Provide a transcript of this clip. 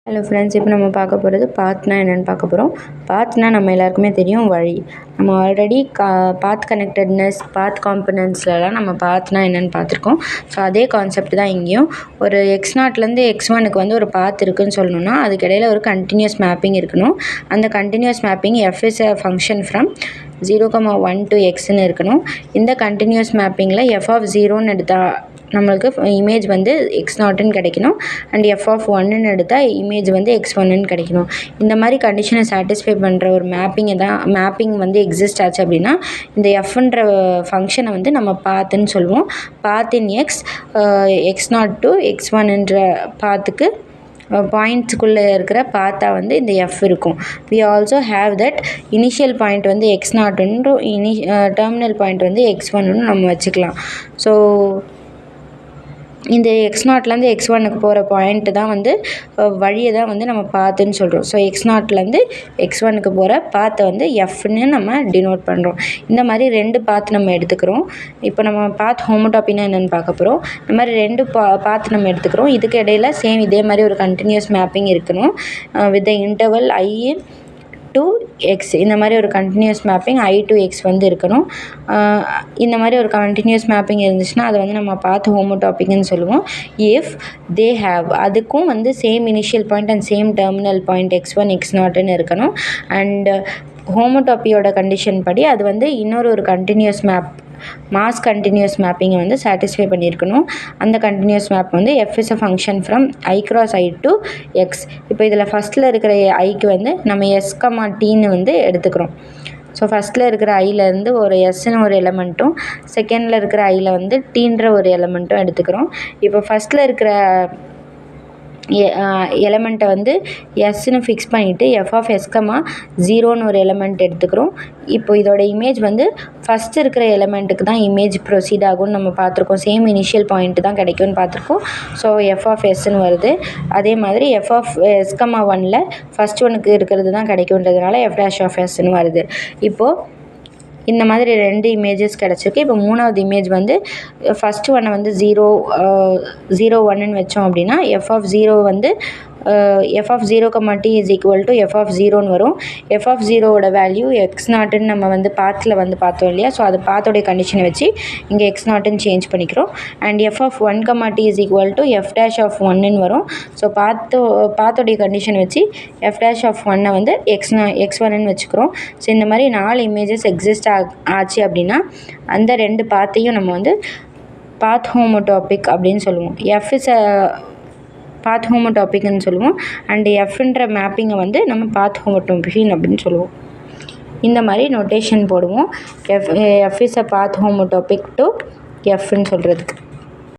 Hello friends, இப்போ நம்ம பார்க்க போகிறது பாத்னா என்னென்னு பார்க்க போகிறோம். பாத்னா நம்ம எல்லாருக்குமே தெரியும், வழி. நம்ம ஆல்ரெடி பாத் கனெக்டட்னஸ், பாத் காம்பனன்ட்ஸ்லலாம் நம்ம பாத்னா என்னென்னு பார்த்துருக்கோம். ஸோ அதே கான்செப்ட் தான் இங்கேயும். ஒரு x0லேருந்து x1க்கு வந்து ஒரு பாத் இருக்குதுன்னு சொல்லணும்னா அதுக்கு இடையில ஒரு கண்டினியூஸ் மேப்பிங் இருக்கணும். அந்த continuous mapping f is a function from 0,1 to xன்னு இருக்கணும். இந்த கண்டினியூஸ் மேப்பிங்கில் f of 0ன்னு எடுத்தால் நம்மளுக்கு இமேஜ் வந்து x0ன்னு கிடைக்கணும். அண்ட் f of 1ன்னு எடுத்தால் இமேஜ் வந்து x1ன்னு கிடைக்கணும். இந்த மாதிரி கண்டிஷனை சாட்டிஸ்ஃபை பண்ணுற ஒரு மேப்பிங் வந்து எக்ஸிஸ்ட் ஆச்சு அப்படின்னா இந்த எஃப்ன்ற ஃபங்க்ஷனை வந்து நம்ம பாத்துன்னு சொல்லுவோம். பாத் இன் x0 to x1ன்ற பாத்துக்கு பாயிண்ட்ஸுக்குள்ளே இருக்கிற பாத்தா வந்து இந்த எஃப் இருக்கும். We also have that initial point வந்து x0ன்னு டெர்மினல் பாயிண்ட் வந்து x1ன்னு நம்ம வச்சுக்கலாம். ஸோ இந்த x0லேருந்து x1க்கு போகிற பாயிண்ட்டு தான் வந்து வழியை தான் வந்து நம்ம பாத்துன்னு சொல்கிறோம். ஸோ x0லேருந்து x1க்கு போகிற பாத்தை வந்து எஃப்னு நம்ம டினோட் பண்ணுறோம். இந்த மாதிரி ரெண்டு பாத் நம்ம எடுத்துக்கிறோம். இப்போ நம்ம பாத் ஹோமோடாப்பினா என்னென்னு பார்க்க போகிறோம். இந்த மாதிரி ரெண்டு பாத் நம்ம எடுத்துக்கிறோம். இதுக்கு இடையில சேம் இதே மாதிரி ஒரு கண்டினியூஸ் மேப்பிங் இருக்கணும் with interval i to x. இந்த மாதிரி ஒரு continuous mapping i to x வந்து இருக்கணும். இந்த மாதிரி ஒரு கண்டினியூஸ் மேப்பிங் இருந்துச்சுன்னா அதை வந்து நம்ம பாத் ஹோமோடாப்பிக்னு சொல்லுவோம். இஃப் தே ஹேவ், அதுக்கும் வந்து same initial point and same terminal point x1 x0ன்னு இருக்கணும். அண்ட் ஹோமோடாப்பியோட கண்டிஷன் படி அது வந்து இன்னொரு கண்டினியூஸ் மாஸ் கண்டினியூஸ் மேப்பிங்கை வந்து சாட்டிஸ்ஃபை பண்ணியிருக்கணும். அந்த கண்டினியூஸ் மேப் வந்து f is a function from i cross i to x. இப்போ இதில் ஃபஸ்ட்டில் இருக்கிற ஐக்கு வந்து நம்ம s, tன்னு வந்து எடுத்துக்கிறோம். ஸோ ஃபஸ்ட்டில் இருக்கிற ஐலேருந்து ஒரு எஸ்ன்னு ஒரு எலமெண்ட்டும் செகண்டில் இருக்கிற ஐயில் வந்து டீன்ற ஒரு எலமெண்ட்டும் எடுத்துக்கிறோம். இப்போ ஃபஸ்ட்டில் இருக்கிற எலமெண்ட்டை வந்து எஸ்ன்னு ஃபிக்ஸ் பண்ணிவிட்டு f of s, 0ன்னு ஒரு எலமெண்ட் எடுத்துக்கிறோம். இப்போ இதோட இமேஜ் வந்து ஃபஸ்ட்டு இருக்கிற எலமெண்ட்டுக்கு தான் இமேஜ் ப்ரொசீட் ஆகும்னு நம்ம பார்த்துருக்கோம். சேம் இனிஷியல் பாயிண்ட்டு தான் கிடைக்கும்னு பார்த்துருக்கோம். ஸோ f of sன்னு வருது. அதே மாதிரி f of s, 1ல் ஃபஸ்ட் ஒனுக்கு இருக்கிறது தான் கிடைக்குன்றதுனால f dash of sன்னு வருது. இப்போது இந்த மாதிரி ரெண்டு இமேஜஸ் கிடச்சிருக்கு. இப்போ மூணாவது இமேஜ் வந்து ஃபஸ்ட்டு ஒன்னை வந்து 0 1ன்னு வச்சோம் அப்படின்னா f of 0 வந்து f of 0, t is equal to f of 0ன்னு வரும். f of 0ஓட வேல்யூ x0ன்னு நம்ம வந்து பாத்தில் வந்து பார்த்தோம் இல்லையா. ஸோ அது பாத்தோடைய கண்டிஷனை வச்சு இங்கே x0ன்னு சேஞ்ச் பண்ணிக்கிறோம். And f of 1, t is equal to f dash of 1ன்னு வரும். ஸோ பாத்தோடைய கண்டிஷன் வச்சு f dash of 1ஐ வந்து x1ன்னு வச்சுக்கிறோம். ஸோ இந்த மாதிரி 4 இமேஜஸ் எக்ஸிஸ்ட் ஆச்சு அப்படின்னா அந்த ரெண்டு பாத்தையும் நம்ம வந்து பாத் ஹோமோடாபிக் அப்படின்னு சொல்லுவோம். f இஸ் பாத் ஹோமோடாபிக்னு சொல்லுவோம். அண்ட் எஃப்ன்ற மேப்பிங்கை வந்து நம்ம பாத் ஹோமோடாபிக் அப்படின்னு சொல்லுவோம். இந்த மாதிரி நோட்டேஷன் போடுவோம். f is a path homotopic to எஃப்ன்னு சொல்கிறதுக்கு.